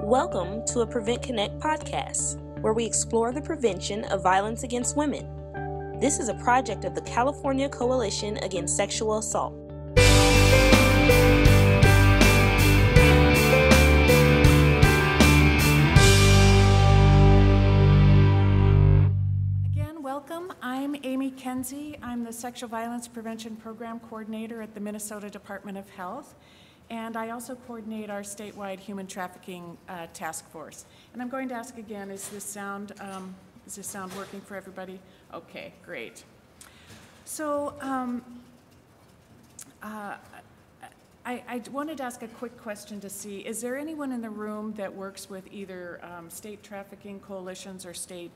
Welcome to a Prevent Connect podcast, where we explore the prevention of violence against women. This is a project of the California Coalition Against Sexual Assault. Again, welcome. I'm Amy Kenzie. I'm the Sexual Violence Prevention Program Coordinator at the Minnesota Department of Health. And I also coordinate our statewide human trafficking task force. And I'm going to ask again, is this sound working for everybody? Okay, great. So I wanted to ask a quick question to see, is there anyone in the room that works with either state trafficking coalitions or state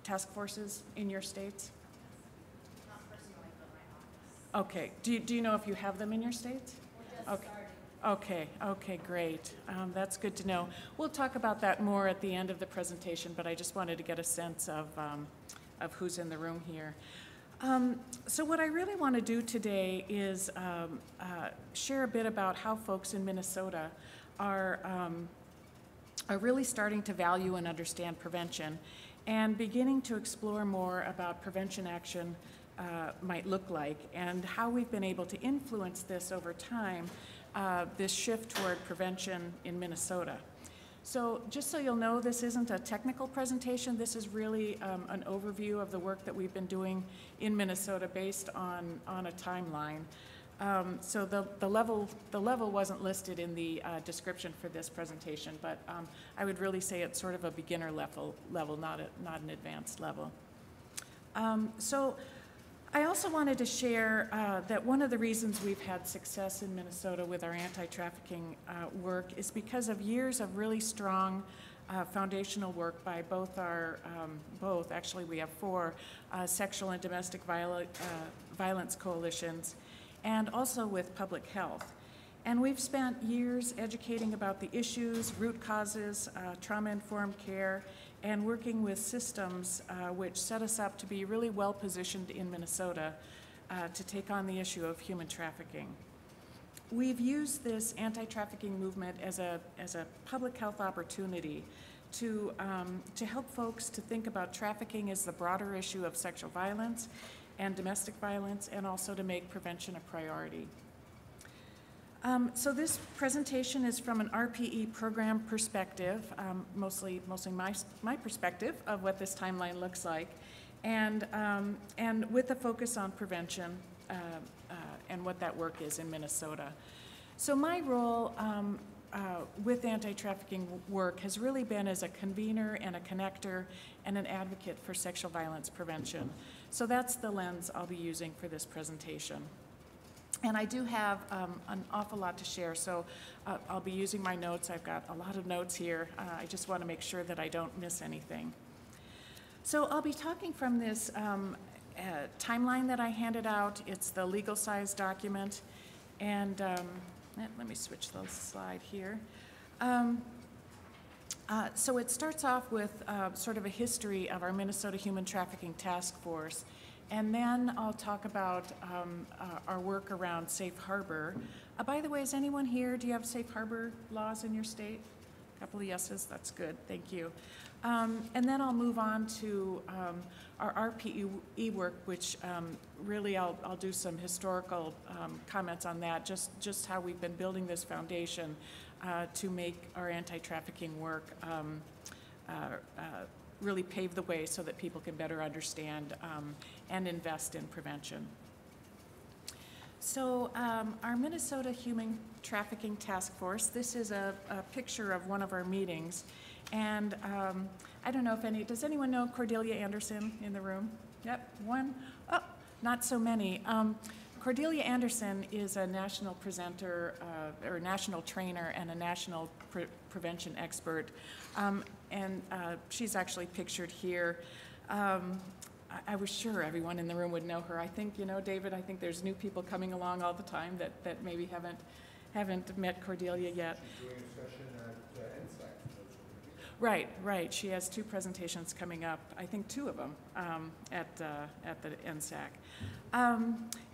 task forces in your states? Not personally, but my office. Okay. Do you know if you have them in your states? We're just starting. Okay, great. That's good to know. We'll talk about that more at the end of the presentation, but I just wanted to get a sense of who's in the room here. So what I really want to do today is share a bit about how folks in Minnesota are really starting to value and understand prevention and beginning to explore more about prevention action might look like and how we've been able to influence this over time, this shift toward prevention in Minnesota. So just so you'll know, this isn't a technical presentation. This is really an overview of the work that we've been doing in Minnesota based on a timeline. So the level wasn't listed in the description for this presentation, but I would really say it's sort of a beginner level, not an advanced level. So I also wanted to share that one of the reasons we've had success in Minnesota with our anti-trafficking work is because of years of really strong foundational work by actually we have 4 sexual and domestic violence coalitions, and also with public health. And we've spent years educating about the issues, root causes, trauma-informed care, and working with systems which set us up to be really well positioned in Minnesota to take on the issue of human trafficking. We've used this anti-trafficking movement as a public health opportunity to help folks to think about trafficking as the broader issue of sexual violence and domestic violence, and also to make prevention a priority. So this presentation is from an RPE program perspective, mostly my perspective of what this timeline looks like, and with a focus on prevention and what that work is in Minnesota. So my role with anti-trafficking work has really been as a convener and a connector and an advocate for sexual violence prevention. So that's the lens I'll be using for this presentation. And I do have an awful lot to share, so I'll be using my notes. I've got a lot of notes here. I just want to make sure that I don't miss anything. So I'll be talking from this timeline that I handed out. It's the legal size document. And let me switch the slide here. So it starts off with sort of a history of our Minnesota Human Trafficking Task Force. And then I'll talk about our work around safe harbor. By the way, is anyone here, do you have safe harbor laws in your state? A couple of yeses, that's good, thank you. And then I'll move on to our RPE work, which really I'll do some historical comments on that, just how we've been building this foundation to make our anti-trafficking work really pave the way so that people can better understand and invest in prevention. So our Minnesota Human Trafficking Task Force, this is a picture of one of our meetings. And I don't know if does anyone know Cordelia Anderson in the room? Yep, one. Oh, not so many. Cordelia Anderson is a national presenter or national trainer and a national prevention expert. And she's actually pictured here. I was sure everyone in the room would know her. I think, David, I think there's new people coming along all the time that maybe haven't met Cordelia yet. She's doing a session at NSAC. Right. She has 2 presentations coming up, I think 2 of them, at the NSAC.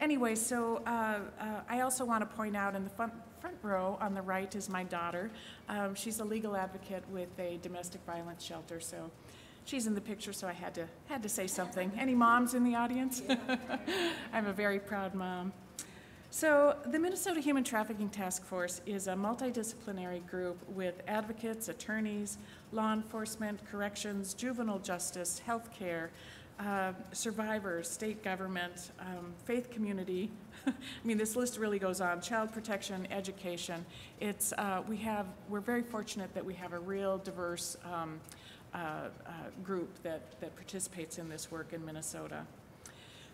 Anyway, so I also want to point out in the front row on the right is my daughter. She's a legal advocate with a domestic violence shelter, so she's in the picture, so I had to say something. Any moms in the audience? I'm a very proud mom. So the Minnesota Human Trafficking Task Force is a multidisciplinary group with advocates, attorneys, law enforcement, corrections, juvenile justice, healthcare, survivors, state government, faith community. I mean, this list really goes on. Child protection, education. We're very fortunate that we have a real diverse group that participates in this work in Minnesota.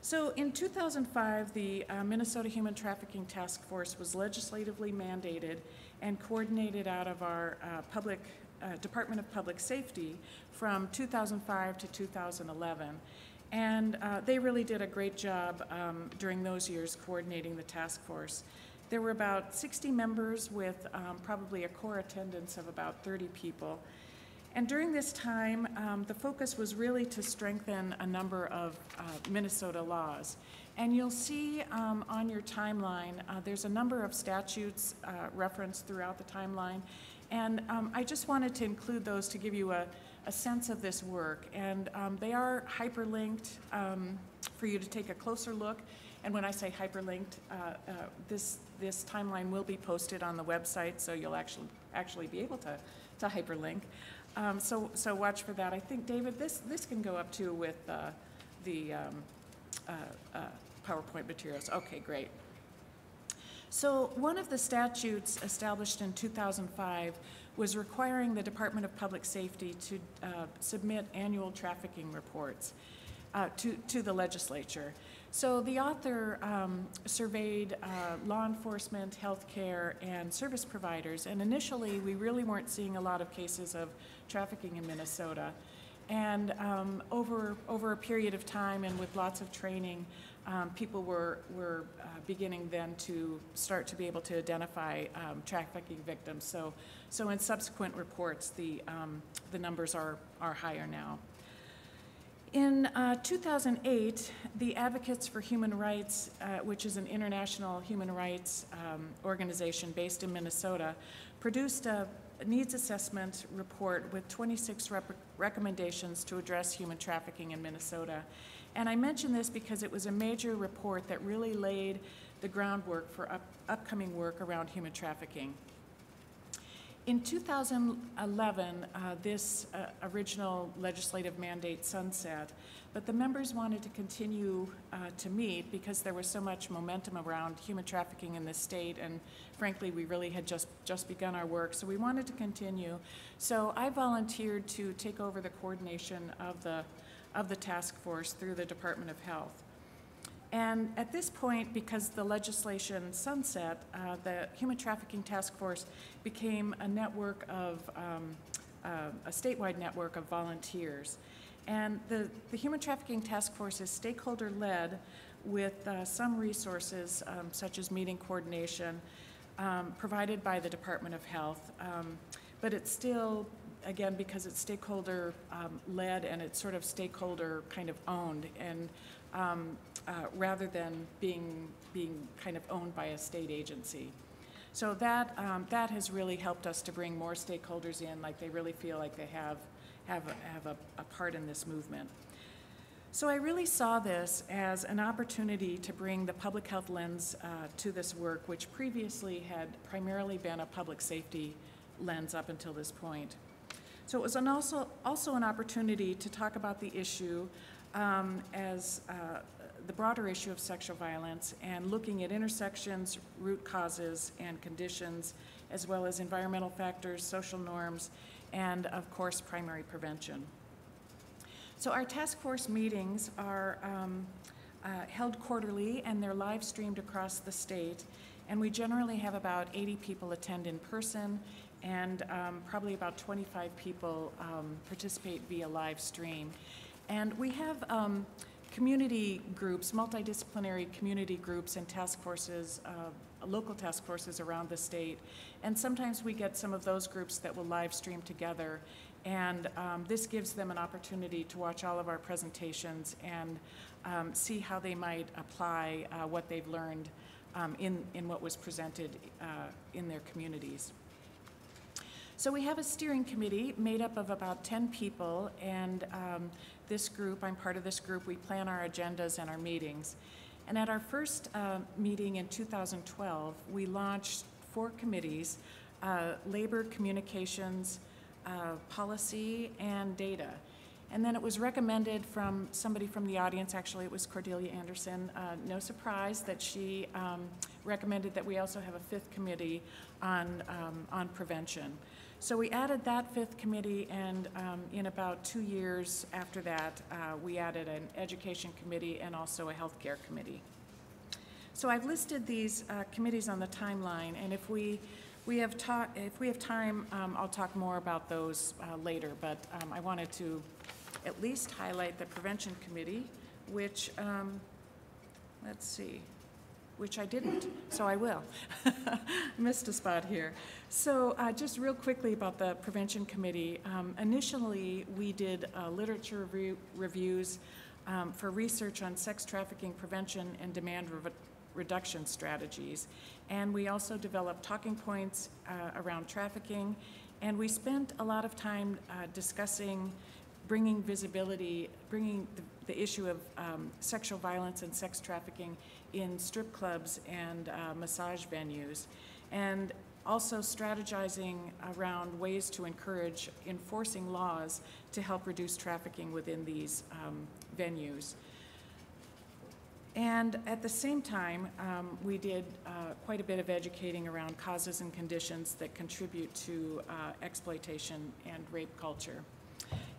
So in 2005, the Minnesota Human Trafficking Task Force was legislatively mandated and coordinated out of our Department of Public Safety from 2005 to 2011. And they really did a great job during those years coordinating the task force. There were about 60 members with probably a core attendance of about 30 people. And during this time, the focus was really to strengthen a number of Minnesota laws. And you'll see on your timeline, there's a number of statutes referenced throughout the timeline. And I just wanted to include those to give you a sense of this work. And they are hyperlinked for you to take a closer look. And when I say hyperlinked, this timeline will be posted on the website, so you'll actually be able to hyperlink. So watch for that. I think, David, this can go up too with the PowerPoint materials. Okay, great. So one of the statutes established in 2005 was requiring the Department of Public Safety to submit annual trafficking reports to the legislature. So the author surveyed law enforcement, healthcare, and service providers, and initially we really weren't seeing a lot of cases of trafficking in Minnesota. And over a period of time and with lots of training, people were beginning then to start to be able to identify trafficking victims. So in subsequent reports, the numbers are higher now. In 2008, the Advocates for Human Rights, which is an international human rights organization based in Minnesota, produced a needs assessment report with 26 recommendations to address human trafficking in Minnesota. And I mention this because it was a major report that really laid the groundwork for upcoming work around human trafficking. In 2011, this original legislative mandate sunset, but the members wanted to continue to meet because there was so much momentum around human trafficking in the state, and frankly, we really had just begun our work, so we wanted to continue. So I volunteered to take over the coordination of the task force through the Department of Health. And at this point, because the legislation sunset, the Human Trafficking Task Force became a network of, a statewide network of volunteers. And the Human Trafficking Task Force is stakeholder-led with some resources, such as meeting coordination, provided by the Department of Health. But it's still, again, because it's stakeholder led and it's sort of stakeholder kind of owned, and rather than being kind of owned by a state agency. So that has really helped us to bring more stakeholders in, like they really feel like they have a part in this movement. So I really saw this as an opportunity to bring the public health lens to this work, which previously had primarily been a public safety lens up until this point. So it was also an opportunity to talk about the issue as the broader issue of sexual violence, and looking at intersections, root causes, and conditions, as well as environmental factors, social norms, and of course, primary prevention. So our task force meetings are held quarterly, and they're live streamed across the state, and we generally have about 80 people attend in person, and probably about 25 people participate via live stream. And we have community groups, multidisciplinary community groups and task forces, local task forces around the state. And sometimes we get some of those groups that will live stream together. And this gives them an opportunity to watch all of our presentations and see how they might apply what they've learned in what was presented in their communities. So we have a steering committee made up of about 10 people, and this group, I'm part of this group, we plan our agendas and our meetings. And at our first meeting in 2012, we launched 4 committees: labor, communications, policy, and data. And then it was recommended from somebody from the audience, actually it was Cordelia Anderson, no surprise that she recommended that we also have a 5th committee on prevention. So we added that 5th committee, and in about 2 years after that, we added an education committee and also a healthcare committee. So I've listed these committees on the timeline, and if we have time, I'll talk more about those later, but I wanted to at least highlight the prevention committee, which, let's see, which I didn't, so I will. Missed a spot here. So just real quickly about the prevention committee. Initially, we did literature reviews for research on sex trafficking prevention and demand reduction strategies. And we also developed talking points around trafficking, and we spent a lot of time discussing bringing visibility, bringing the issue of sexual violence and sex trafficking in strip clubs and massage venues, and also strategizing around ways to encourage enforcing laws to help reduce trafficking within these venues. And at the same time, we did quite a bit of educating around causes and conditions that contribute to exploitation and rape culture.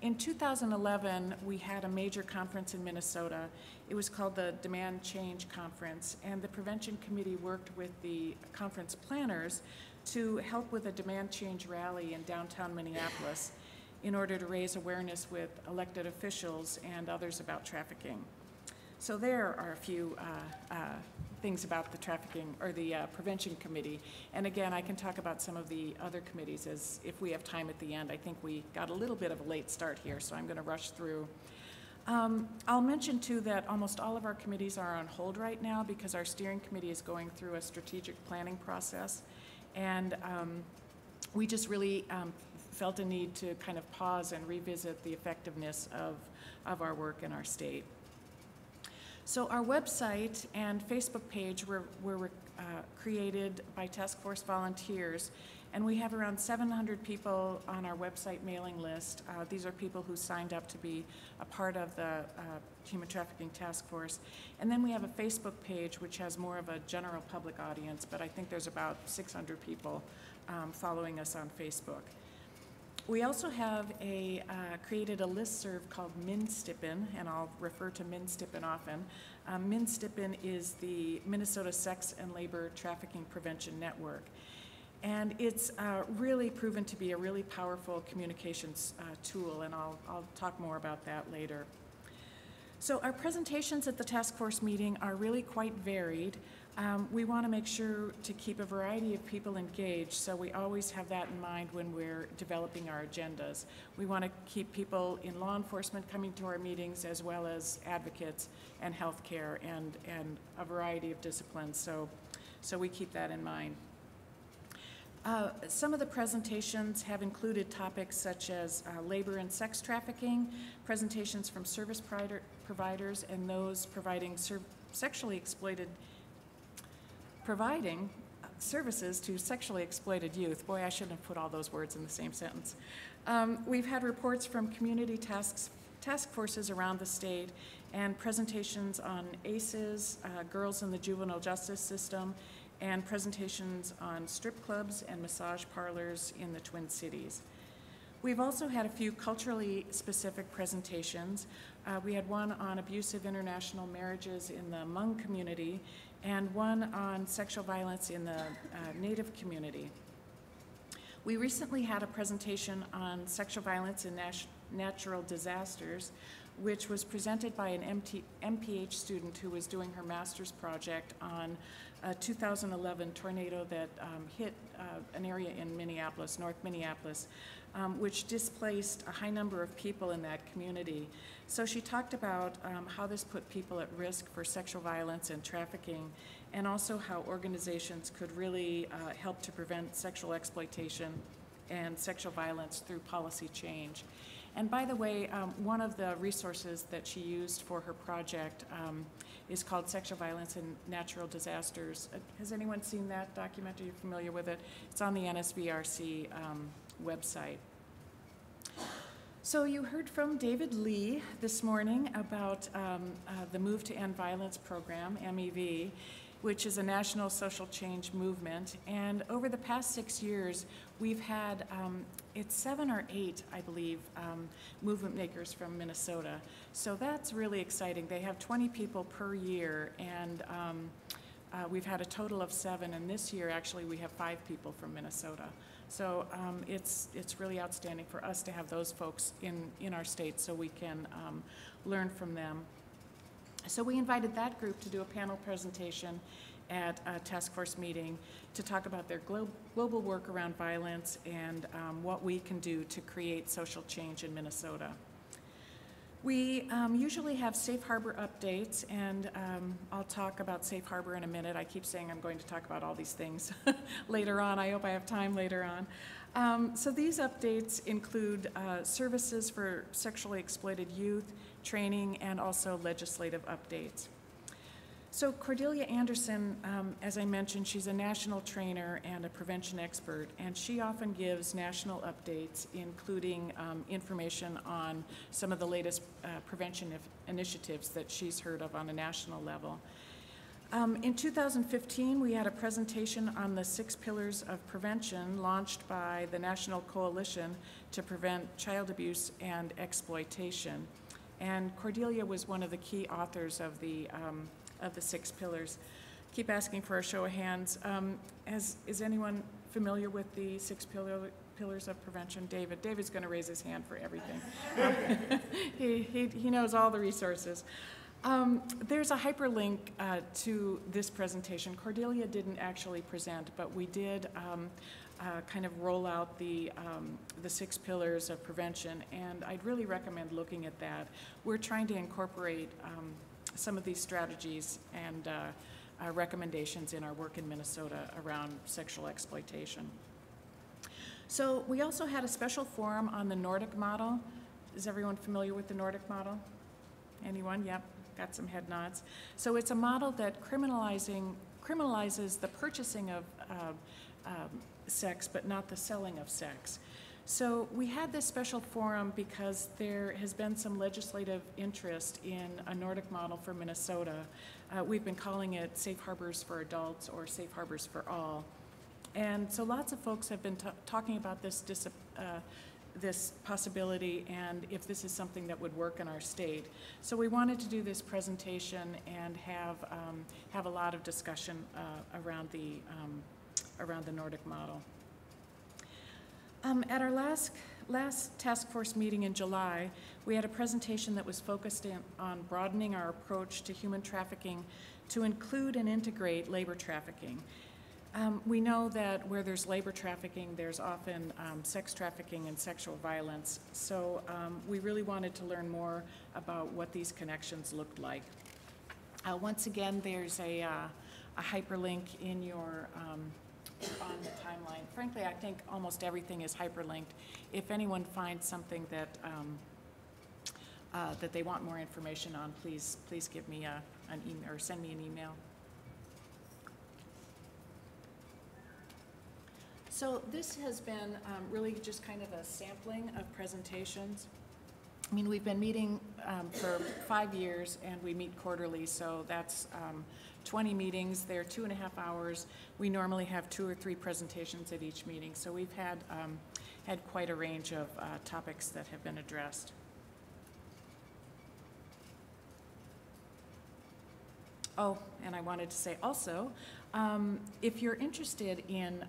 In 2011, we had a major conference in Minnesota. It was called the Demand Change Conference, and the Prevention Committee worked with the conference planners to help with a demand change rally in downtown Minneapolis in order to raise awareness with elected officials and others about trafficking. So there are a few things about the trafficking or the prevention committee. And again, I can talk about some of the other committees as if we have time at the end. I think we got a little bit of a late start here, so I'm going to rush through. I'll mention too that almost all of our committees are on hold right now because our steering committee is going through a strategic planning process. And we just really felt a need to kind of pause and revisit the effectiveness of our work in our state. So our website and Facebook page were created by task force volunteers, and we have around 700 people on our website mailing list. These are people who signed up to be a part of the human trafficking task force. And then we have a Facebook page which has more of a general public audience, but I think there's about 600 people following us on Facebook. We also have created a listserv called MinStippen, and I'll refer to MinStippen often. MinStippen is the Minnesota Sex and Labor Trafficking Prevention Network. And it's really proven to be a really powerful communications tool, and I'll talk more about that later. So our presentations at the task force meeting are really quite varied. We want to make sure to keep a variety of people engaged, so we always have that in mind when we're developing our agendas. We want to keep people in law enforcement coming to our meetings, as well as advocates and healthcare and a variety of disciplines, so we keep that in mind. Some of the presentations have included topics such as labor and sex trafficking, presentations from service providers and those providing providing services to sexually exploited youth. Boy, I shouldn't have put all those words in the same sentence. We've had reports from community task forces around the state and presentations on ACEs, girls in the juvenile justice system, and presentations on strip clubs and massage parlors in the Twin Cities. We've also had a few culturally specific presentations. We had one on abusive international marriages in the Hmong community and one on sexual violence in the Native community. We recently had a presentation on sexual violence in natural disasters which was presented by an MPH student who was doing her master's project on a 2011 tornado that hit an area in Minneapolis, North Minneapolis, which displaced a high number of people in that community. So she talked about how this put people at risk for sexual violence and trafficking, and also how organizations could really help to prevent sexual exploitation and sexual violence through policy change. And by the way, one of the resources that she used for her project is called Sexual Violence and Natural Disasters. Has anyone seen that document? Are you familiar with it? It's on the NSVRC website. So you heard from David Lee this morning about the Move to End Violence program, MEV, which is a national social change movement. And over the past 6 years, we've had, it's 7 or 8, I believe, movement makers from Minnesota. So that's really exciting. They have 20 people per year, and we've had a total of 7, and this year, actually, we have 5 people from Minnesota. So it's really outstanding for us to have those folks in our state so we can learn from them. So we invited that group to do a panel presentation at a task force meeting to talk about their global work around violence and what we can do to create social change in Minnesota. We usually have safe harbor updates, and I'll talk about safe harbor in a minute. I keep saying I'm going to talk about all these things later on. I hope I have time later on. So these updates include services for sexually exploited youth, training, and also legislative updates. So Cordelia Anderson, as I mentioned, she's a national trainer and a prevention expert, and she often gives national updates, including information on some of the latest prevention initiatives that she's heard of on a national level. In 2015, we had a presentation on the 6 pillars of prevention launched by the National Coalition to Prevent Child Abuse and Exploitation. And Cordelia was one of the key authors of the 6 pillars. Keep asking for a show of hands. Is anyone familiar with the 6 pillars of prevention? David. David's going to raise his hand for everything. He knows all the resources. There's a hyperlink to this presentation. Cordelia didn't actually present, but we did kind of roll out the 6 pillars of prevention, and I'd really recommend looking at that. We're trying to incorporate some of these strategies and recommendations in our work in Minnesota around sexual exploitation. So we also had a special forum on the Nordic model. Is everyone familiar with the Nordic model? Anyone? Yep, got some head nods. So it's a model that criminalizes the purchasing of sex, but not the selling of sex. So we had this special forum because there has been some legislative interest in a Nordic model for Minnesota. We've been calling it Safe Harbors for Adults or Safe Harbors for All. And so lots of folks have been talking about this possibility and if this is something that would work in our state. So we wanted to do this presentation and have a lot of discussion around the Nordic model. At our last task force meeting in July, we had a presentation that was focused on broadening our approach to human trafficking to include and integrate labor trafficking. We know that where there's labor trafficking, there's often sex trafficking and sexual violence. So we really wanted to learn more about what these connections looked like. Once again, there's a hyperlink in your on the timeline. Frankly, I think almost everything is hyperlinked. If anyone finds something that that they want more information on, please give me an email or send me an email. So this has been really just kind of a sampling of presentations. I mean, we've been meeting for 5 years, and we meet quarterly, so that's 20 meetings. They're 2.5 hours. We normally have 2 or 3 presentations at each meeting, so we've had quite a range of topics that have been addressed. Oh, and I wanted to say also, if you're interested in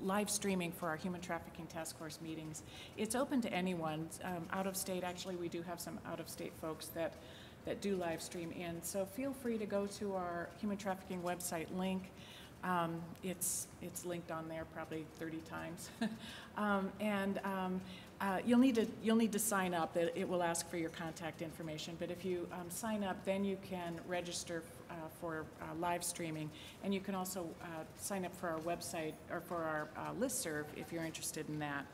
live streaming for our Human Trafficking Task Force meetings, it's open to anyone. Out of state, actually, we do have some out-of-state folks that do live stream in. So feel free to go to our Human Trafficking website link. It's linked on there probably 30 times. You'll need to sign up. It will ask for your contact information, but if you sign up, then you can register for live streaming, and you can also sign up for our website or for our listserv if you're interested in that.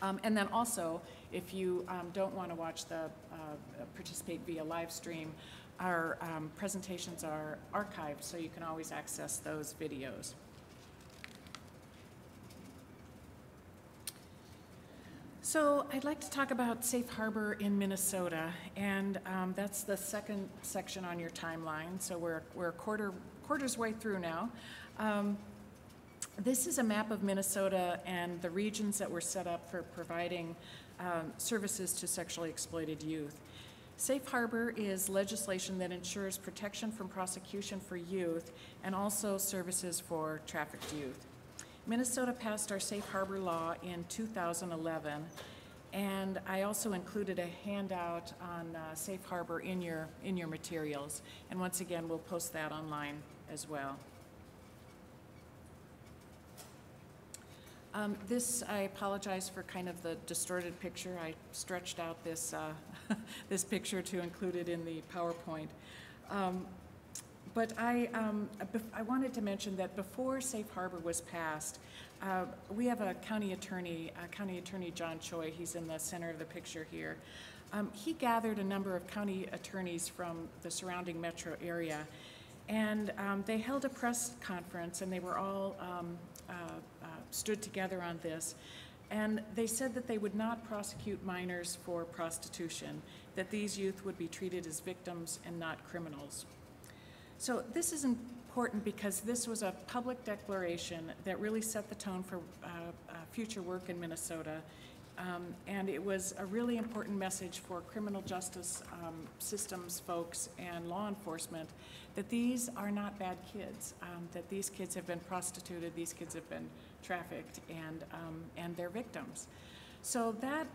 And then also, if you don't want to watch participate via live stream, our presentations are archived, so you can always access those videos. So I'd like to talk about Safe Harbor in Minnesota, and that's the second section on your timeline. So we're a quarter's way through now. This is a map of Minnesota and the regions that were set up for providing services to sexually exploited youth. Safe Harbor is legislation that ensures protection from prosecution for youth and also services for trafficked youth. Minnesota passed our Safe Harbor law in 2011, and I also included a handout on Safe Harbor in your materials. And once again, we'll post that online as well. I apologize for kind of the distorted picture. I stretched out this, this picture to include it in the PowerPoint. But I wanted to mention that before Safe Harbor was passed, we have a County Attorney John Choi. He's in the center of the picture here. He gathered a number of county attorneys from the surrounding metro area, and they held a press conference, and they were all stood together on this. And they said that they would not prosecute minors for prostitution, that these youth would be treated as victims and not criminals. So this is important because this was a public declaration that really set the tone for future work in Minnesota. And it was a really important message for criminal justice systems folks and law enforcement that these are not bad kids, that these kids have been prostituted, these kids have been trafficked, and they're victims. So that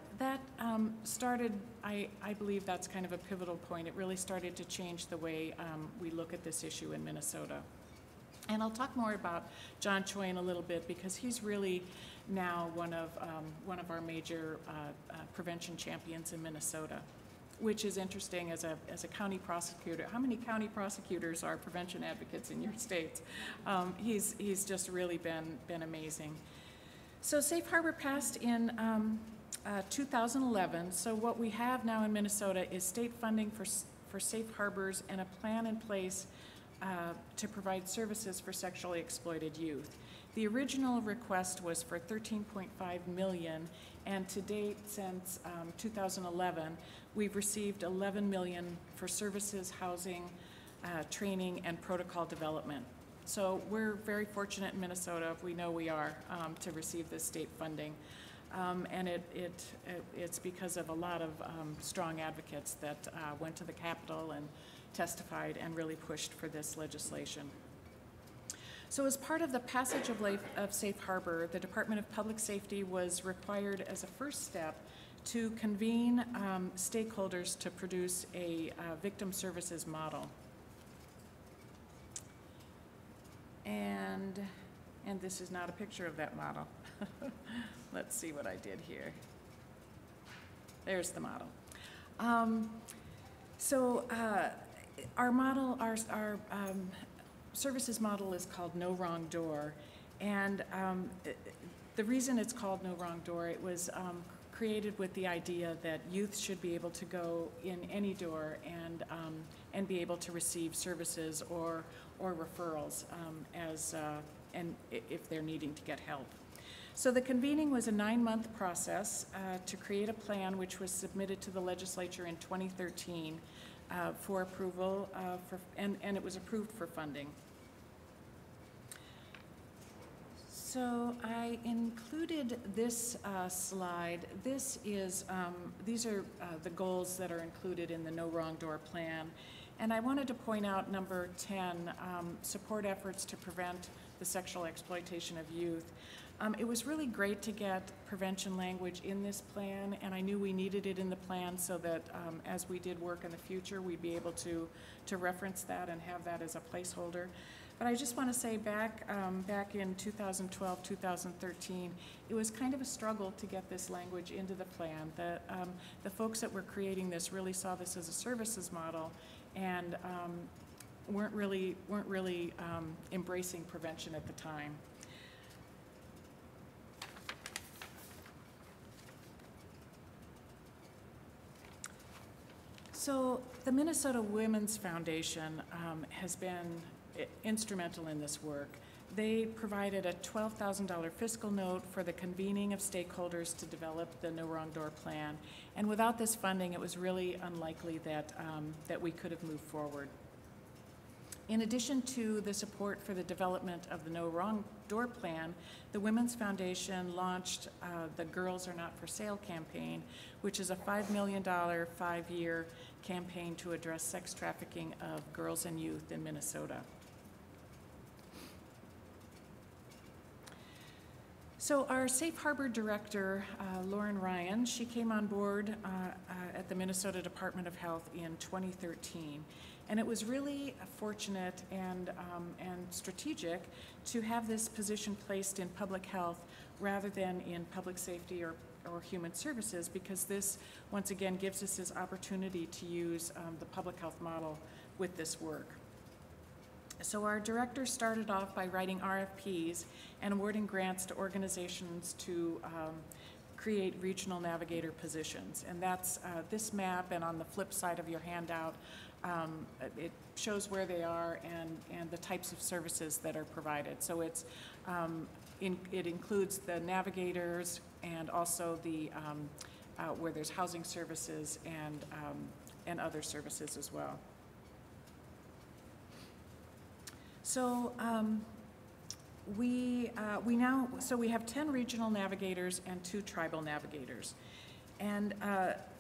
started, I believe that's kind of a pivotal point. It really started to change the way we look at this issue in Minnesota. And I'll talk more about John Choi in a little bit because he's really now one of our major prevention champions in Minnesota, which is interesting as a county prosecutor. How many county prosecutors are prevention advocates in your states? He's just really been amazing. So Safe Harbor passed in 2011. So what we have now in Minnesota is state funding for safe harbors and a plan in place to provide services for sexually exploited youth. The original request was for $13.5 million, and to date, since 2011, we've received $11 million for services, housing, training, and protocol development. So we're very fortunate in Minnesota, we know we are, to receive this state funding. And it's because of a lot of strong advocates that went to the Capitol and testified and really pushed for this legislation. So as part of the passage of Safe Harbor, the Department of Public Safety was required as a first step to convene stakeholders to produce a victim services model. And this is not a picture of that model. Let's see what I did here. There's the model. Our model, our services model is called No Wrong Door, and the reason it's called No Wrong Door, it was created with the idea that youth should be able to go in any door and be able to receive services or referrals and if they're needing to get help. So the convening was a 9-month process to create a plan which was submitted to the legislature in 2013 for approval, and it was approved for funding. So I included this slide. These are the goals that are included in the No Wrong Door plan. And I wanted to point out number 10, support efforts to prevent the sexual exploitation of youth. It was really great to get prevention language in this plan, and I knew we needed it in the plan so that as we did work in the future, we'd be able to reference that and have that as a placeholder. But I just want to say back in 2012, 2013, it was kind of a struggle to get this language into the plan. The folks that were creating this really saw this as a services model and weren't really embracing prevention at the time. So the Minnesota Women's Foundation has been instrumental in this work. They provided a $12,000 fiscal note for the convening of stakeholders to develop the No Wrong Door plan. And without this funding, it was really unlikely that we could have moved forward. In addition to the support for the development of the No Wrong Door plan, the Women's Foundation launched the Girls Are Not for Sale campaign, which is a $5 million 5-year campaign to address sex trafficking of girls and youth in Minnesota. So our Safe Harbor Director, Lauren Ryan, she came on board at the Minnesota Department of Health in 2013. And it was really fortunate and strategic to have this position placed in public health rather than in public safety or human services, because this, once again, gives us this opportunity to use the public health model with this work. So our director started off by writing RFPs and awarding grants to organizations to create regional navigator positions. And that's this map, and on the flip side of your handout, it shows where they are and the types of services that are provided. So it's it includes the navigators and also the where there's housing services and other services as well. So we have 10 regional navigators and 2 tribal navigators, and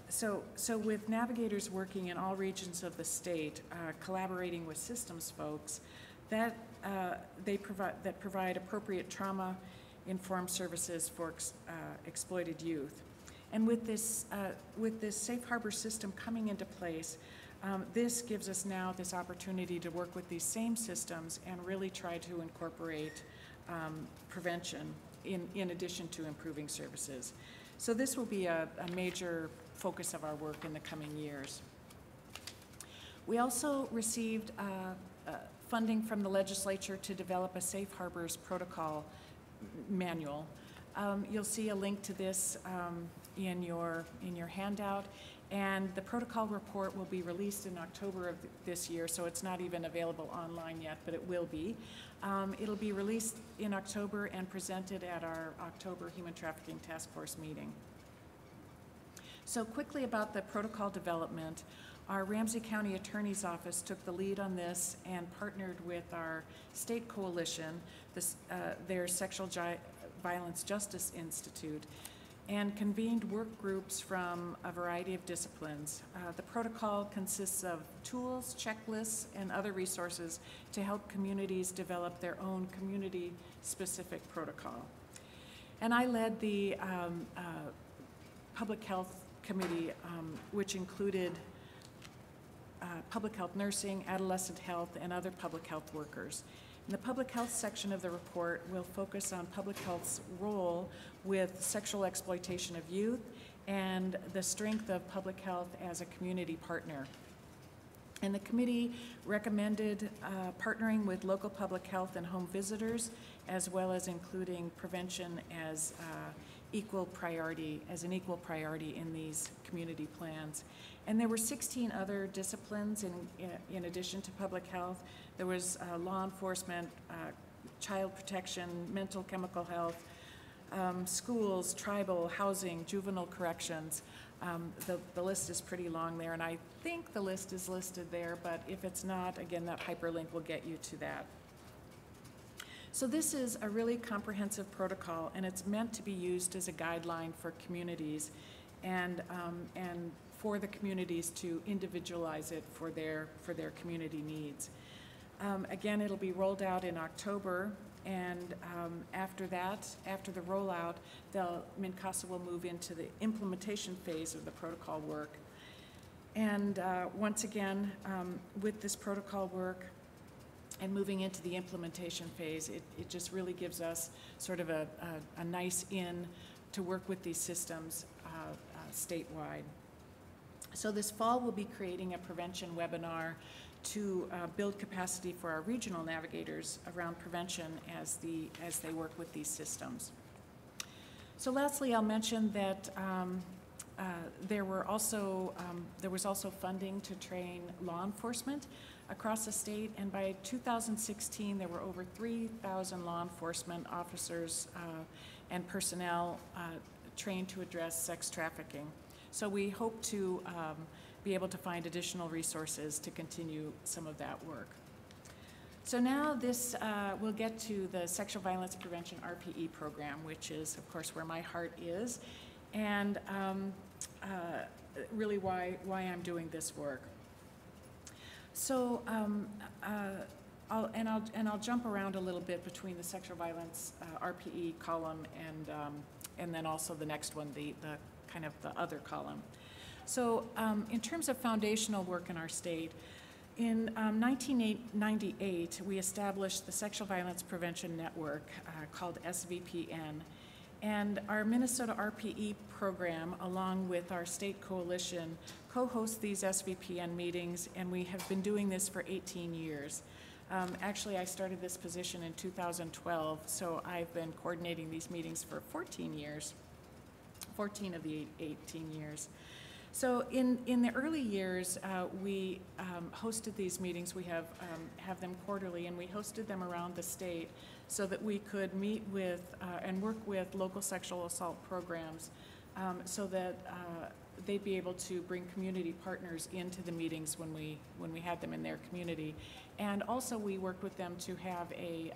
so with navigators working in all regions of the state, collaborating with systems folks, that provide appropriate trauma-informed services for exploited youth. And with this safe harbor system coming into place, this gives us now this opportunity to work with these same systems and really try to incorporate prevention in addition to improving services. So this will be a major focus of our work in the coming years. We also received funding from the legislature to develop a safe harbors protocol manual. You'll see a link to this in your handout, and the protocol report will be released in October of this year, so it's not even available online yet, but it will be. It'll be released in October and presented at our October Human Trafficking Task Force meeting. So quickly about the protocol development, our Ramsey County Attorney's Office took the lead on this and partnered with our state coalition, their Sexual Violence Justice Institute, and convened work groups from a variety of disciplines. The protocol consists of tools, checklists, and other resources to help communities develop their own community-specific protocol. And I led the Public Health Committee, which included public health nursing, adolescent health, and other public health workers. In the public health section of the report, we'll focus on public health's role with sexual exploitation of youth and the strength of public health as a community partner. And the committee recommended partnering with local public health and home visitors, as well as including prevention as an equal priority in these community plans. And there were 16 other disciplines in addition to public health. There was law enforcement, child protection, mental chemical health, schools, tribal, housing, juvenile corrections. The list is pretty long there, and I think the list is listed there, but if it's not, again, that hyperlink will get you to that. So this is a really comprehensive protocol, and it's meant to be used as a guideline for communities and for the communities to individualize it for their community needs. Again, it'll be rolled out in October, and after that, after the rollout, MNCASA will move into the implementation phase of the protocol work. And once again, with this protocol work and moving into the implementation phase, it just really gives us sort of a nice in to work with these systems statewide. So this fall, we'll be creating a prevention webinar to build capacity for our regional navigators around prevention as they work with these systems. So lastly, I'll mention that there was also funding to train law enforcement across the state, and by 2016 there were over 3,000 law enforcement officers and personnel trained to address sex trafficking. So we hope to be able to find additional resources to continue some of that work. So now we'll get to the Sexual Violence Prevention RPE program, which is, of course, where my heart is, and really why I'm doing this work. So I'll jump around a little bit between the sexual violence RPE column and then also the next one, the kind of the other column. So in terms of foundational work in our state, in 1998, we established the Sexual Violence Prevention Network called SVPN. And our Minnesota RPE program, along with our state coalition, co-hosts these SVPN meetings, and we have been doing this for 18 years. Actually, I started this position in 2012, so I've been coordinating these meetings for 14 years, 14 of the 18 years. So in the early years, we hosted these meetings. We have them quarterly, and we hosted them around the state so that we could meet with and work with local sexual assault programs so that they'd be able to bring community partners into the meetings when we had them in their community. And also we worked with them to have a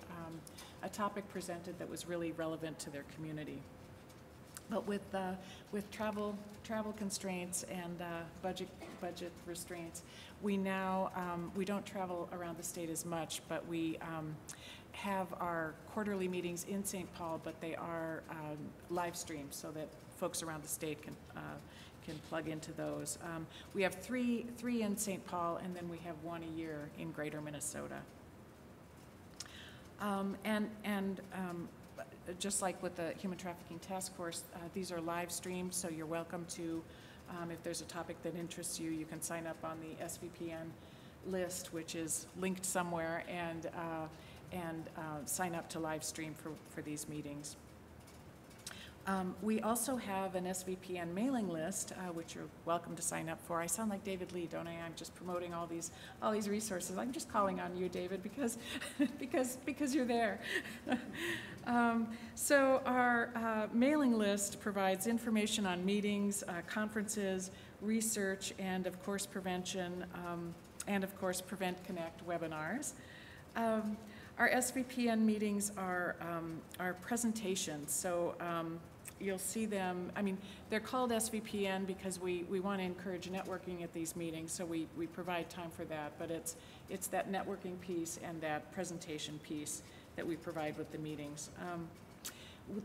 topic presented that was really relevant to their community. But with travel constraints and budget restraints, we now we don't travel around the state as much, but we have our quarterly meetings in St. Paul, but they are live streamed so that folks around the state can plug into those. We have three in St. Paul, and then we have one a year in Greater Minnesota. Just like with the Human Trafficking Task Force, these are live streamed, so you're welcome to, if there's a topic that interests you, you can sign up on the SVPN list, which is linked somewhere, and sign up to live stream for these meetings. We also have an SVPN mailing list, which you're welcome to sign up for. I sound like David Lee, don't I? I'm just promoting all these resources. I'm just calling on you, David, because you're there. So our mailing list provides information on meetings, conferences, research, and of course prevention, and of course Prevent Connect webinars. Our SVPN meetings are presentations, so you'll see them. I mean, they're called SVPN because we want to encourage networking at these meetings, so we provide time for that, but it's that networking piece and that presentation piece that we provide with the meetings.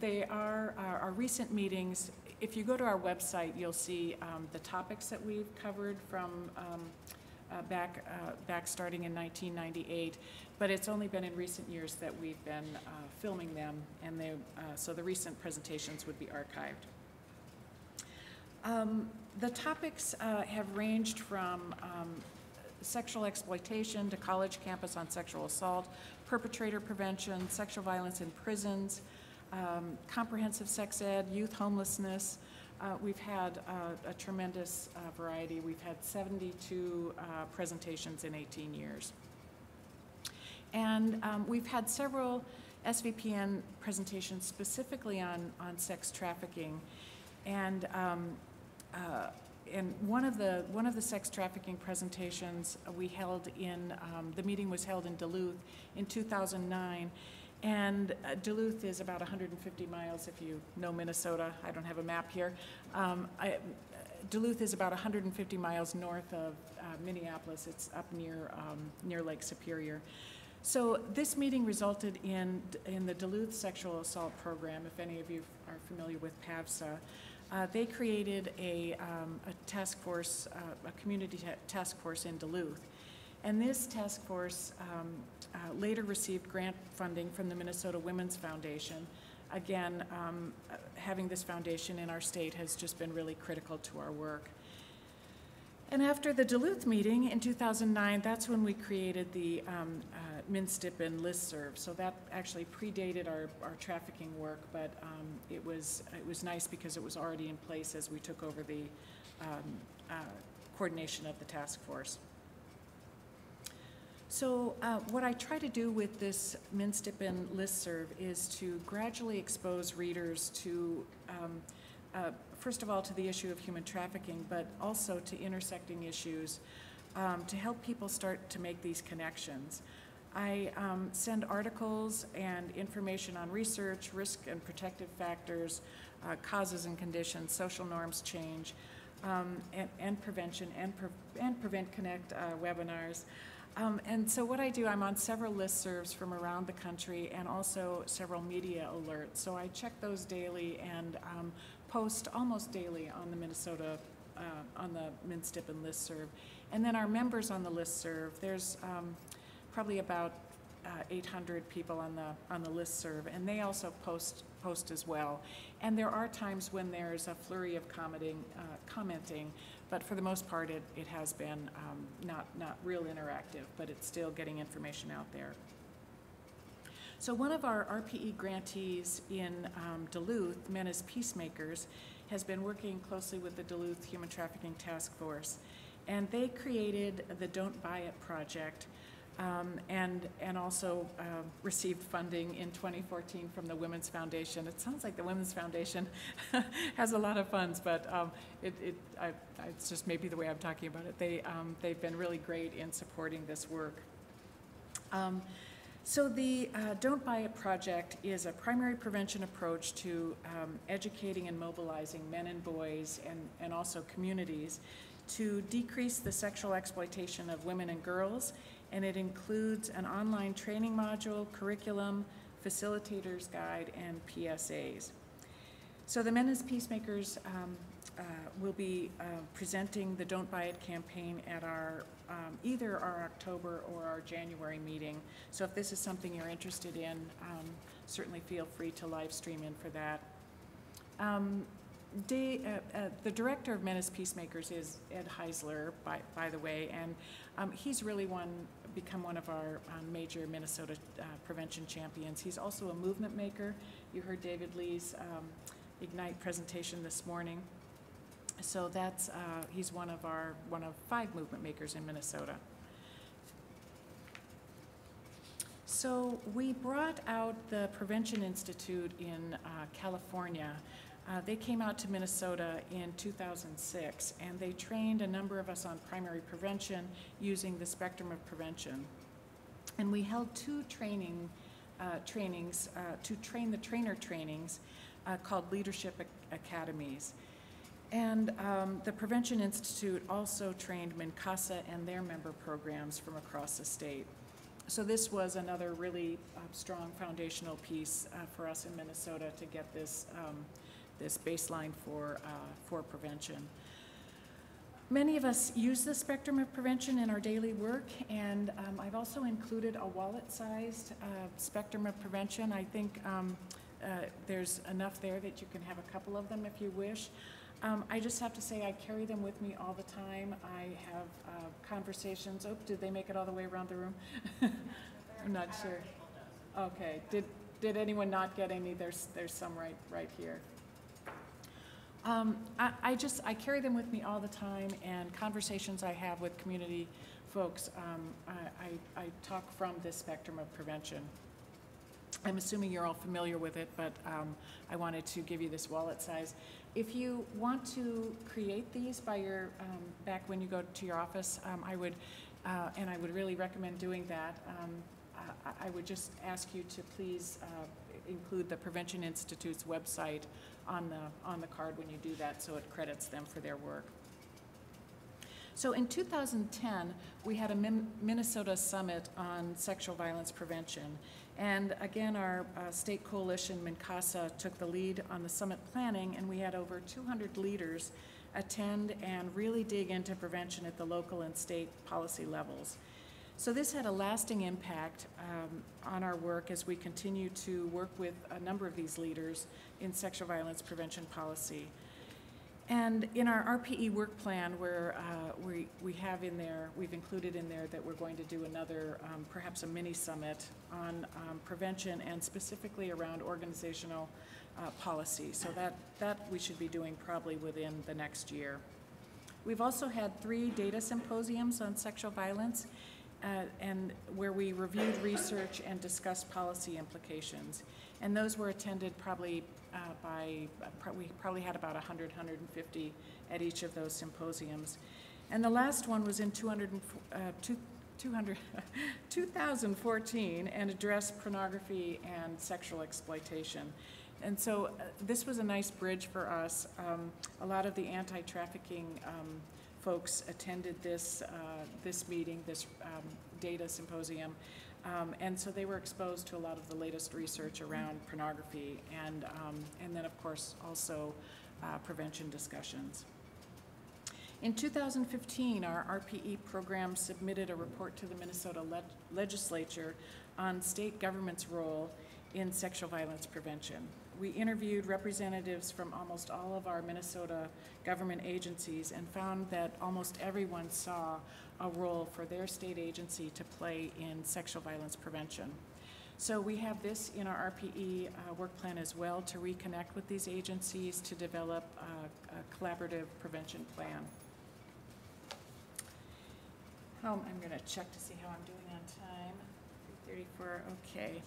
They are our recent meetings. If you go to our website, you'll see the topics that we've covered from back starting in 1998, but it's only been in recent years that we've been filming them, and so the recent presentations would be archived. The topics have ranged from sexual exploitation to college campus on sexual assault, perpetrator prevention, sexual violence in prisons, comprehensive sex ed, youth homelessness. We've had a tremendous variety. We've had 72 presentations in 18 years. And we've had several SVPN presentations specifically on sex trafficking. And one of the sex trafficking presentations we held in, the meeting was held in Duluth in 2009. And Duluth is about 150 miles if you know Minnesota. I don't have a map here. Duluth is about 150 miles north of Minneapolis. It's up near Lake Superior. So this meeting resulted in the Duluth Sexual Assault Program. If any of you are familiar with PAVSA, they created a task force, a community task force in Duluth. And this task force later received grant funding from the Minnesota Women's Foundation. Again, having this foundation in our state has just been really critical to our work. And after the Duluth meeting in 2009, that's when we created the MNSTIP listserv. So that actually predated our trafficking work, but it was nice because it was already in place as we took over the coordination of the task force. So what I try to do with this MNSTIP listserv is to gradually expose readers to first of all, to the issue of human trafficking, but also to intersecting issues to help people start to make these connections. I send articles and information on research, risk and protective factors, causes and conditions, social norms change, and prevention, and Prevent Connect webinars. And so what I do, I'm on several listservs from around the country and also several media alerts. So I check those daily and post almost daily on the Minnesota, on the MNSTIP listserv. And then our members on the listserv, there's probably about 800 people on the listserv, and they also post as well. And there are times when there's a flurry of commenting, but for the most part it has been not real interactive, but it's still getting information out there. So one of our RPE grantees in Duluth, Men as Peacemakers, has been working closely with the Duluth Human Trafficking Task Force, and they created the Don't Buy It project, and also received funding in 2014 from the Women's Foundation. It sounds like the Women's Foundation has a lot of funds, but it's just maybe the way I'm talking about it. They've been really great in supporting this work. So the Don't Buy It project is a primary prevention approach to educating and mobilizing men and boys and also communities to decrease the sexual exploitation of women and girls, and it includes an online training module, curriculum, facilitator's guide, and PSAs. So the Men as Peacemakers will be presenting the Don't Buy It campaign at our either our October or our January meeting. So if this is something you're interested in, certainly feel free to live stream in for that. The director of Men as Peacemakers is Ed Heisler, by the way, and he's really become one of our major Minnesota prevention champions. He's also a movement maker. You heard David Lee's Ignite presentation this morning. So that's he's one of 5 movement makers in Minnesota. So we brought out the Prevention Institute in California. They came out to Minnesota in 2006, and they trained a number of us on primary prevention using the spectrum of prevention. And we held 2 trainings to train the trainer trainings called Leadership Academies. And the Prevention Institute also trained MNCASA and their member programs from across the state. So this was another really strong foundational piece for us in Minnesota to get this this baseline for prevention. Many of us use the spectrum of prevention in our daily work, and I've also included a wallet-sized spectrum of prevention. I think there's enough there that you can have a couple of them if you wish. I just have to say I carry them with me all the time. I have conversations. Oh, did they make it all the way around the room? I'm not sure. Okay. Did anyone not get any? There's some right here. I carry them with me all the time, and conversations I have with community folks, I talk from this spectrum of prevention. I'm assuming you're all familiar with it, but I wanted to give you this wallet size. If you want to create these by your back when you go to your office, I would really recommend doing that. I would just ask you to please include the Prevention Institute's website on the card when you do that, so it credits them for their work. So in 2010, we had a Minnesota Summit on sexual violence prevention. And again, our state coalition, MNCASA, took the lead on the summit planning, and we had over 200 leaders attend and really dig into prevention at the local and state policy levels. So this had a lasting impact on our work as we continue to work with a number of these leaders in sexual violence prevention policy. And in our RPE work plan, where we've included in there that we're going to do another, perhaps a mini summit on prevention and specifically around organizational policy. So that we should be doing probably within the next year. We've also had 3 data symposiums on sexual violence, and where we reviewed research and discussed policy implications. And those were attended probably we probably had about 100, 150 at each of those symposiums. And the last one was in 2014 and addressed pornography and sexual exploitation. And so this was a nice bridge for us. A lot of the anti-trafficking folks attended this meeting, this data symposium, and so they were exposed to a lot of the latest research around pornography and then of course also prevention discussions. In 2015, our RPE program submitted a report to the Minnesota legislature on state government's role in sexual violence prevention. We interviewed representatives from almost all of our Minnesota government agencies and found that almost everyone saw a role for their state agency to play in sexual violence prevention. So we have this in our RPE work plan as well, to reconnect with these agencies to develop a collaborative prevention plan. I'm going to check to see how I'm doing on time. 3:34, okay.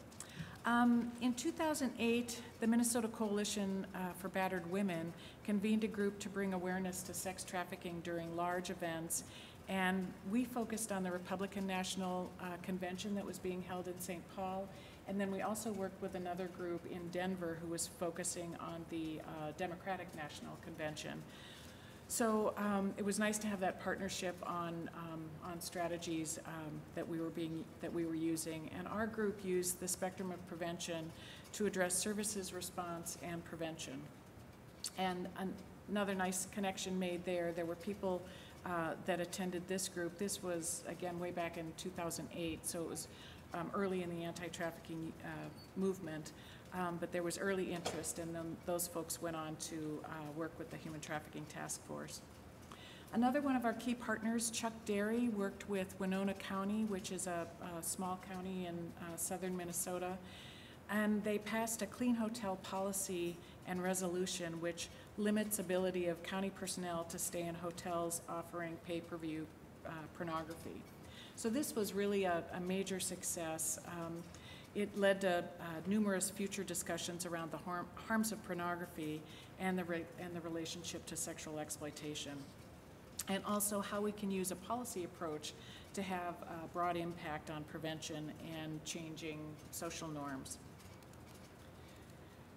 In 2008, the Minnesota Coalition for Battered Women convened a group to bring awareness to sex trafficking during large events, and we focused on the Republican National Convention that was being held in St. Paul, and then we also worked with another group in Denver who was focusing on the Democratic National Convention. So it was nice to have that partnership on strategies that we were using, and our group used the spectrum of prevention to address services, response, and prevention. And another nice connection made there. There were people that attended this group. This was again way back in 2008, so it was early in the anti-trafficking movement. But there was early interest, and then those folks went on to work with the Human Trafficking Task Force. Another one of our key partners, Chuck Derry, worked with Winona County, which is a small county in southern Minnesota, and they passed a clean hotel policy and resolution which limits ability of county personnel to stay in hotels offering pay-per-view pornography. So this was really a major success. It led to numerous future discussions around the harms of pornography and the relationship to sexual exploitation, and also how we can use a policy approach to have a broad impact on prevention and changing social norms.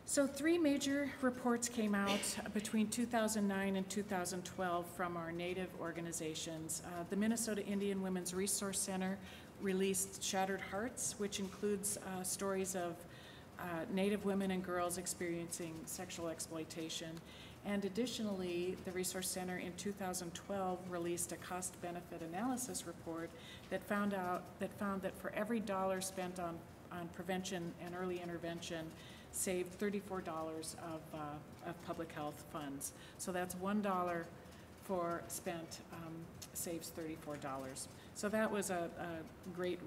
So 3 major reports came out between 2009 and 2012 from our Native organizations. The Minnesota Indian Women's Resource Center released Shattered Hearts, which includes stories of Native women and girls experiencing sexual exploitation. And additionally, the Resource Center in 2012 released a cost-benefit analysis report that found that for every dollar spent on prevention and early intervention, saved $34 of public health funds. So that's $1 spent saves $34. So that was a great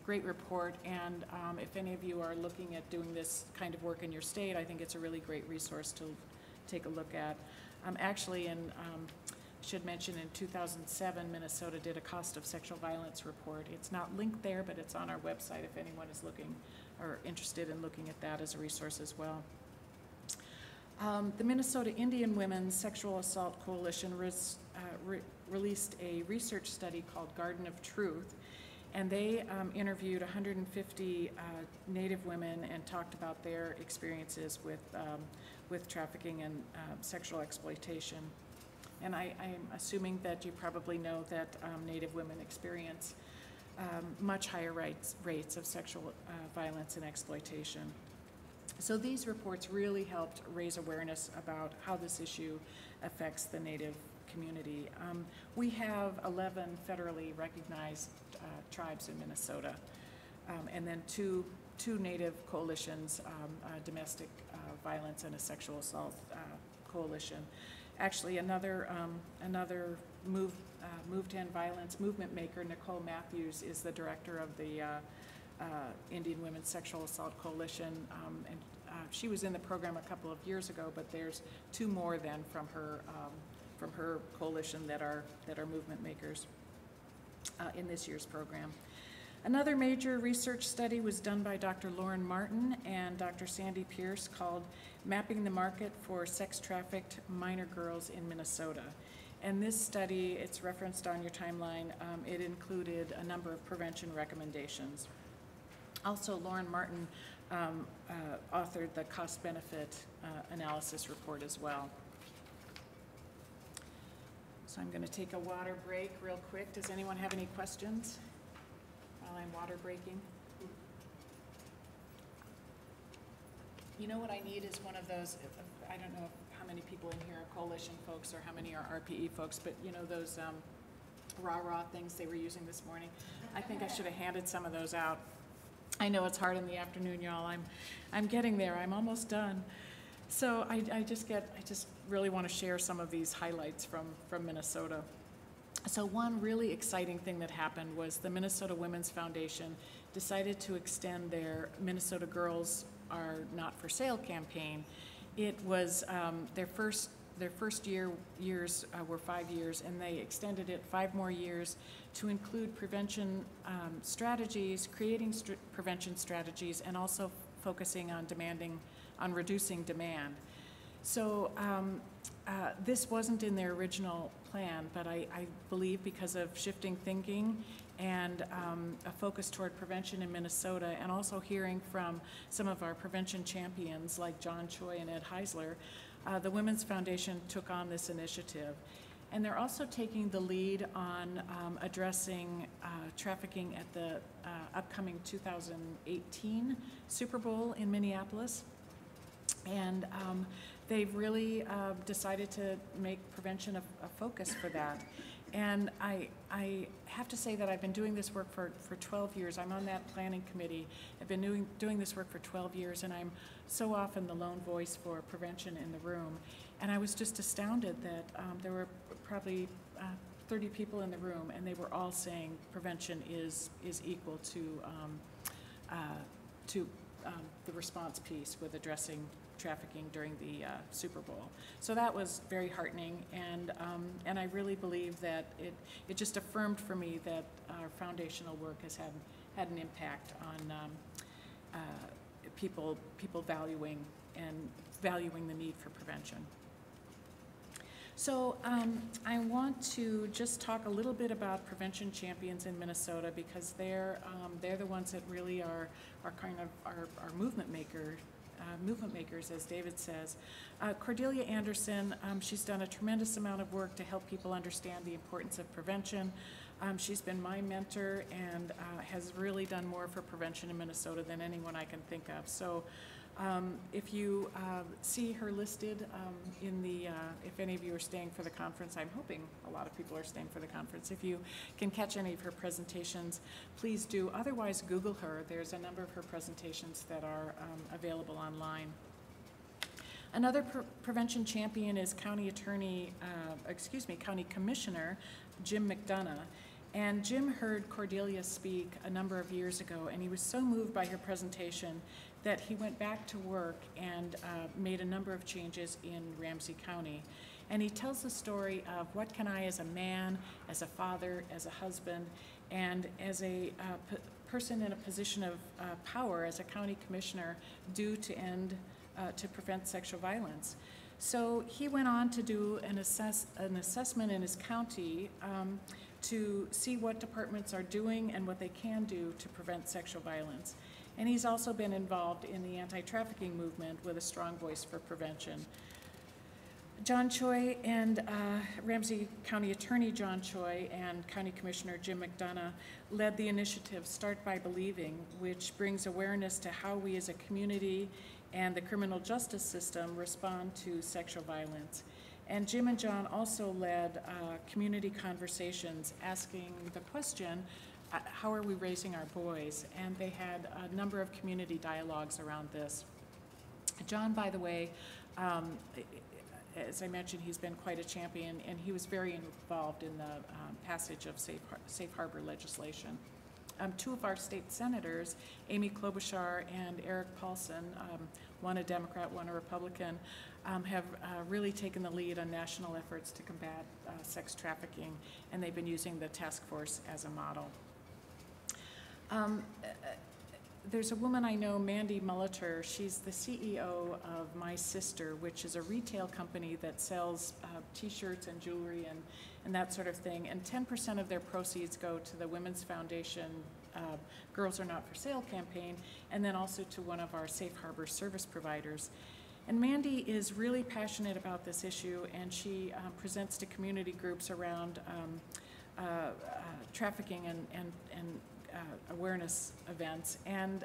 report, and if any of you are looking at doing this kind of work in your state, I think it's a really great resource to take a look at. Actually, should mention in 2007, Minnesota did a cost of sexual violence report. It's not linked there, but it's on our website if anyone is looking or interested in looking at that as a resource as well. The Minnesota Indian Women's Sexual Assault Coalition released a research study called Garden of Truth, And they interviewed 150 Native women and talked about their experiences with trafficking and sexual exploitation. And I'm assuming that you probably know that Native women experience much higher rates of sexual violence and exploitation. So these reports really helped raise awareness about how this issue affects the Native community. We have 11 federally recognized tribes in Minnesota, and then two Native coalitions, domestic violence and a sexual assault coalition. Actually, another Move to End Violence movement maker, Nicole Matthews, is the director of the Indian Women's Sexual Assault Coalition, and she was in the program a couple of years ago, but there's two more then from her coalition that are movement makers in this year's program. Another major research study was done by Dr. Lauren Martin and Dr. Sandy Pierce called Mapping the Market for Sex-Trafficked Minor Girls in Minnesota. And this study, it's referenced on your timeline, it included a number of prevention recommendations. Also, Lauren Martin authored the cost-benefit analysis report as well. So I'm going to take a water break real quick. Does anyone have any questions while I'm water breaking? You know what I need is one of those, I don't know how many people in here are coalition folks or how many are RPE folks, but you know those rah-rah things they were using this morning? I think I should have handed some of those out. I know it's hard in the afternoon, y'all. I'm getting there. I'm almost done. So I just really want to share some of these highlights from Minnesota. So one really exciting thing that happened was the Minnesota Women's Foundation decided to extend their Minnesota Girls Are Not for Sale campaign. It was their first years were 5 years, and they extended it 5 more years to include prevention strategies, creating prevention strategies, and also focusing on reducing demand. So this wasn't in their original plan, but I believe because of shifting thinking and a focus toward prevention in Minnesota, and also hearing from some of our prevention champions like John Choi and Ed Heisler, the Women's Foundation took on this initiative. And they're also taking the lead on addressing trafficking at the upcoming 2018 Super Bowl in Minneapolis. And they've really decided to make prevention a focus for that. And I have to say that I've been doing this work for 12 years. I'm on that planning committee. I've been doing this work for 12 years, and I'm so often the lone voice for prevention in the room. And I was just astounded that there were probably 30 people in the room, and they were all saying prevention is equal to the response piece with addressing trafficking during the Super Bowl. So that was very heartening, and I really believe that it just affirmed for me that our foundational work has had an impact on people valuing the need for prevention. So I want to just talk a little bit about prevention champions in Minnesota, because they're the ones that really are kind of our movement makers, as David says. Cordelia Anderson, she's done a tremendous amount of work to help people understand the importance of prevention. She's been my mentor and has really done more for prevention in Minnesota than anyone I can think of. So if you see her listed in the, if any of you are staying for the conference, I'm hoping a lot of people are staying for the conference. If you can catch any of her presentations, please do. Otherwise, Google her. There's a number of her presentations that are available online. Another prevention champion is County Commissioner Jim McDonough. And Jim heard Cordelia speak a number of years ago, and he was so moved by her presentation that he went back to work and made a number of changes in Ramsey County. And he tells the story of what can I, as a man, as a father, as a husband, and as a person in a position of power as a county commissioner do to prevent sexual violence. So he went on to do an assessment in his county to see what departments are doing and what they can do to prevent sexual violence. And he's also been involved in the anti-trafficking movement with a strong voice for prevention. John Choi and Ramsey County Attorney John Choi and County Commissioner Jim McDonough led the initiative Start by Believing, which brings awareness to how we as a community and the criminal justice system respond to sexual violence. And Jim and John also led community conversations asking the question, how are we raising our boys? And they had a number of community dialogues around this. John, by the way, as I mentioned, he's been quite a champion, and he was very involved in the passage of safe harbor legislation. Two of our state senators, Amy Klobuchar and Eric Paulson, one a Democrat, one a Republican, have really taken the lead on national efforts to combat sex trafficking, and they've been using the task force as a model. There's a woman I know, Mandy Molitor. She's the CEO of My Sister, which is a retail company that sells t-shirts and jewelry and that sort of thing. And 10% of their proceeds go to the Women's Foundation Girls Are Not for Sale campaign, and then also to one of our safe harbor service providers. And Mandy is really passionate about this issue, and she presents to community groups around trafficking and awareness events. And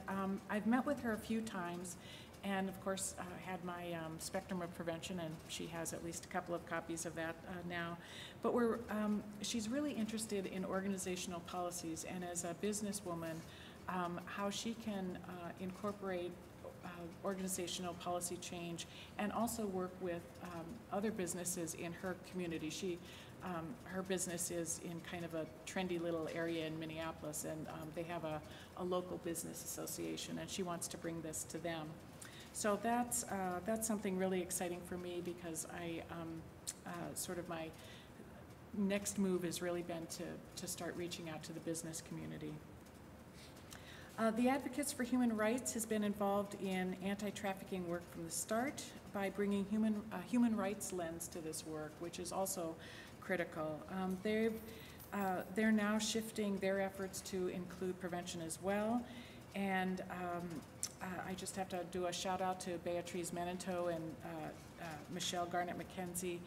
I've met with her a few times, and of course had my Spectrum of Prevention, and she has at least a couple of copies of that now. But she's really interested in organizational policies, and as a businesswoman, how she can incorporate organizational policy change and also work with other businesses in her community. Her business is in kind of a trendy little area in Minneapolis, and they have a local business association, and she wants to bring this to them. So that's something really exciting for me, because sort of my next move has really been to start reaching out to the business community. The Advocates for Human Rights has been involved in anti-trafficking work from the start by bringing human rights lens to this work, which is also critical. They're now shifting their efforts to include prevention as well. And I just have to do a shout out to Beatrice Menento and Michelle Garnett-McKenzie.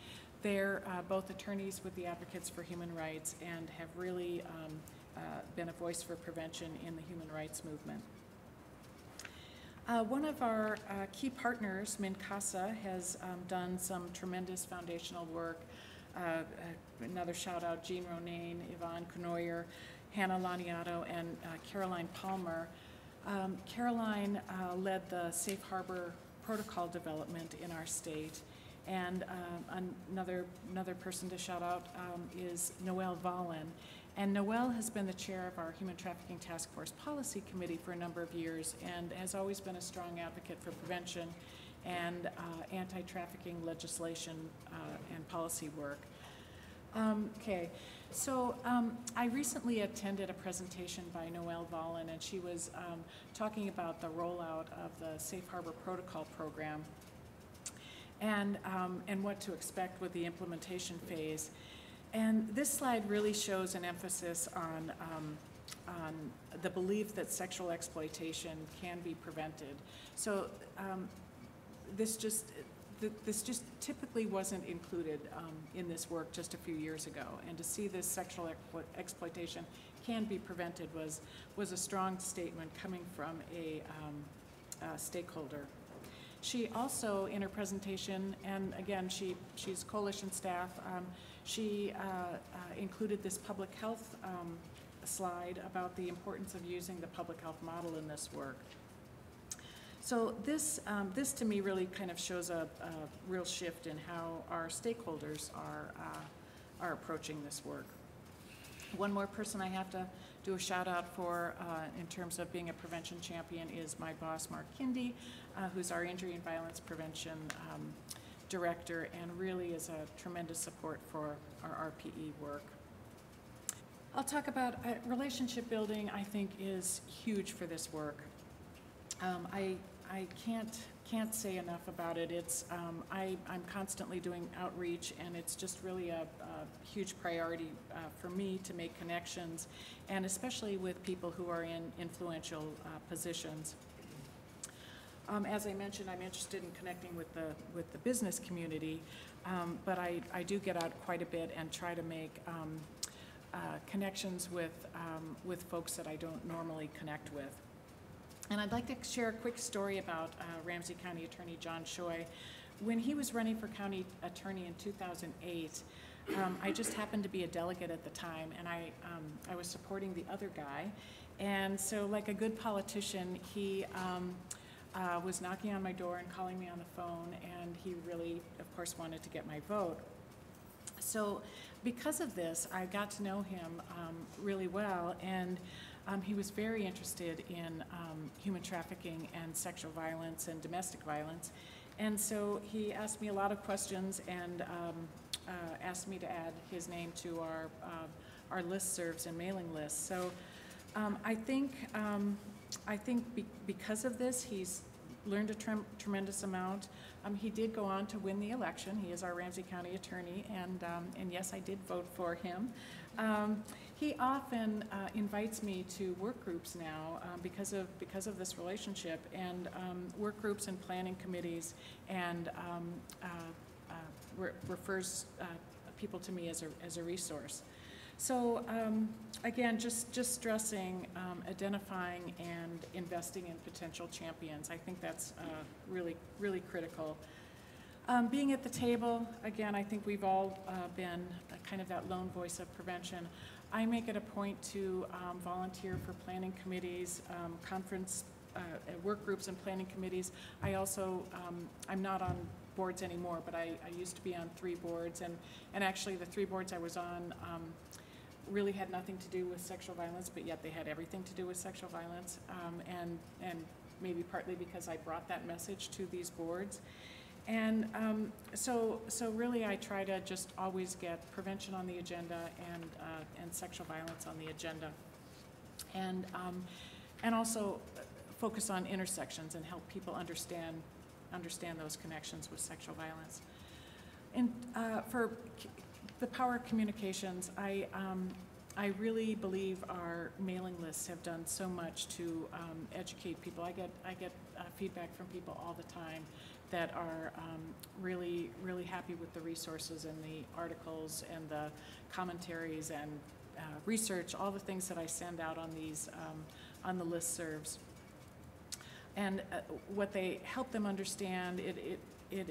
They're both attorneys with the Advocates for Human Rights and have really been a voice for prevention in the human rights movement. One of our key partners, Mincasa, has done some tremendous foundational work. Another shout out, Jean Ronayne, Yvonne Conoyer, Hannah Laniato, and Caroline Palmer. Caroline led the Safe Harbor protocol development in our state. And another person to shout out is Noelle Vollen. And Noelle has been the chair of our Human Trafficking Task Force Policy Committee for a number of years, and has always been a strong advocate for prevention and anti-trafficking legislation and policy work. Okay, so I recently attended a presentation by Noelle Vollen, and she was talking about the rollout of the Safe Harbor Protocol program and what to expect with the implementation phase. And this slide really shows an emphasis on the belief that sexual exploitation can be prevented. So this just typically wasn't included in this work just a few years ago. And to see this sexual exploitation can be prevented was a strong statement coming from a stakeholder. She also, in her presentation, and again, she's coalition staff, she included this public health slide about the importance of using the public health model in this work. So this to me really kind of shows a real shift in how our stakeholders are approaching this work. One more person I have to do a shout out for in terms of being a prevention champion is my boss, Mark Kindy, who's our injury and violence prevention director, and really is a tremendous support for our RPE work. I'll talk about relationship building. I think is huge for this work. I can't say enough about it. It's I'm constantly doing outreach, and it's just really a huge priority for me to make connections, and especially with people who are in influential positions. As I mentioned, I'm interested in connecting with the business community, but I do get out quite a bit and try to make connections with folks that I don't normally connect with. And I'd like to share a quick story about Ramsey County Attorney John Choi. When he was running for county attorney in 2008, I just happened to be a delegate at the time, and I was supporting the other guy. And so, like a good politician, he was knocking on my door and calling me on the phone, and he really, of course, wanted to get my vote. So because of this, I got to know him really well, and he was very interested in human trafficking and sexual violence and domestic violence. And so he asked me a lot of questions and asked me to add his name to our listservs and mailing lists. So I think because of this, he's learned a tremendous amount. He did go on to win the election. He is our Ramsey County attorney, and yes, I did vote for him. He often invites me to work groups now because of this relationship, and work groups and planning committees, and refers people to me as a resource. So again, just stressing identifying and investing in potential champions. I think that's really, really critical. Being at the table, again, I think we've all been kind of that lone voice of prevention. I make it a point to volunteer for planning committees, conference, work groups and planning committees. I also, I'm not on boards anymore, but I used to be on 3 boards, and actually the 3 boards I was on really had nothing to do with sexual violence, but yet they had everything to do with sexual violence, and maybe partly because I brought that message to these boards. And so really I try to just always get prevention on the agenda and sexual violence on the agenda, and also focus on intersections and help people understand those connections with sexual violence. And for the power of communications, I really believe our mailing lists have done so much to educate people. I get feedback from people all the time that are really, really happy with the resources and the articles and the commentaries and research, all the things that I send out on these on the listservs. And what they help them understand, it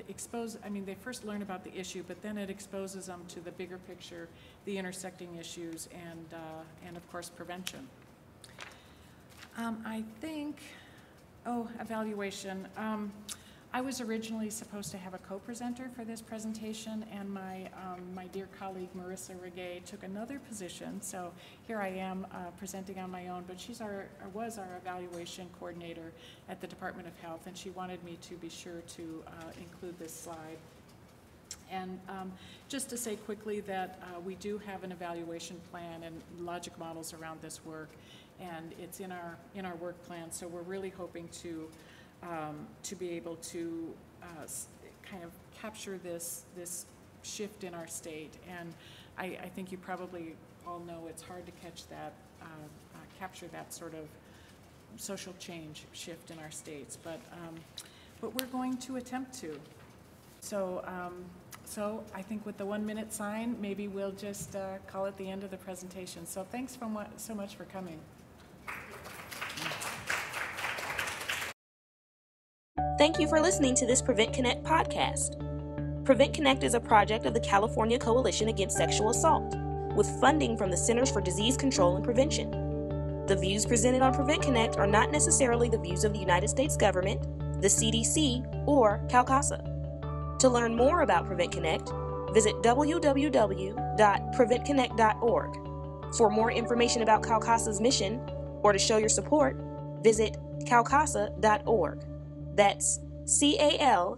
exposes, I mean, they first learn about the issue, but then it exposes them to the bigger picture, the intersecting issues, and of course, prevention. I think, evaluation. I was originally supposed to have a co-presenter for this presentation, and my dear colleague Marissa Regay took another position, so here I am presenting on my own, but was our evaluation coordinator at the Department of Health, and she wanted me to be sure to include this slide. And just to say quickly that we do have an evaluation plan and logic models around this work, and it's in our work plan, so we're really hoping to be able to kind of capture this shift in our state. And I think you probably all know it's hard to capture that sort of social change shift in our states, but we're going to attempt to. So I think with the 1-minute sign, maybe we'll just call it the end of the presentation. So thanks so much for coming. Thank you for listening to this Prevent Connect podcast. Prevent Connect is a project of the California Coalition Against Sexual Assault, with funding from the Centers for Disease Control and Prevention. The views presented on Prevent Connect are not necessarily the views of the United States government, the CDC, or CalCASA. To learn more about Prevent Connect, visit www.preventconnect.org. For more information about CalCASA's mission, or to show your support, visit calcasa.org. That's CALCASA.org.